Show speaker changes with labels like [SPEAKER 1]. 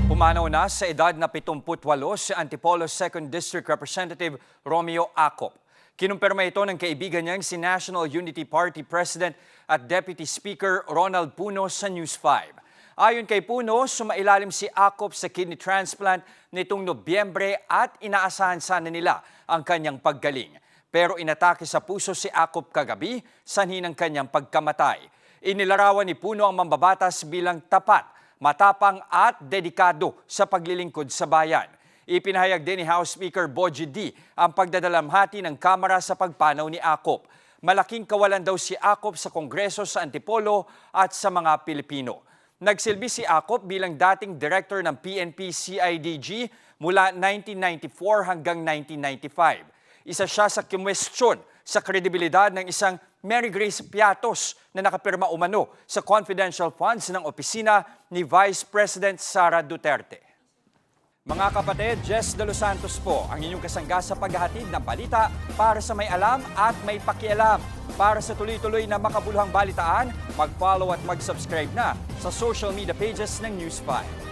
[SPEAKER 1] Pumanaw na sa edad na 78 si Antipolo 2nd District Representative Romeo Acop. Kinumpirma ito ng kaibigan niyang si National Unity Party President at Deputy Speaker Ronald Puno sa News 5. Ayon kay Puno, sumailalim si Acop sa kidney transplant nitong Nobyembre at inaasahan sana nila ang kanyang paggaling. Pero inatake sa puso si Acop kagabi, sanhi ng kanyang pagkamatay. Inilarawan ni Puno ang mambabatas bilang tapat, matapang at dedikado sa paglilingkod sa bayan. Ipinahayag din ni House Speaker Bogie D ang pagdadalamhati ng Kamara sa pagpanaw ni Acop. Malaking kawalan daw si Acop sa Kongreso sa Antipolo at sa mga Pilipino. Nagsilbi si Acop bilang dating director ng PNP-CIDG mula 1994 hanggang 1995. Isa siya sa kumwestiyon sa kredibilidad ng isang Mary Grace Piatos na nakapirma umano sa confidential funds ng opisina ni Vice President Sara Duterte. Mga kapatid, Jess De Los Santos po ang inyong kasangga sa paghahatid ng balita para sa may alam at may pakialam. Para sa tuloy-tuloy na makabuluhang balitaan, mag-follow at mag-subscribe na sa social media pages ng News 5.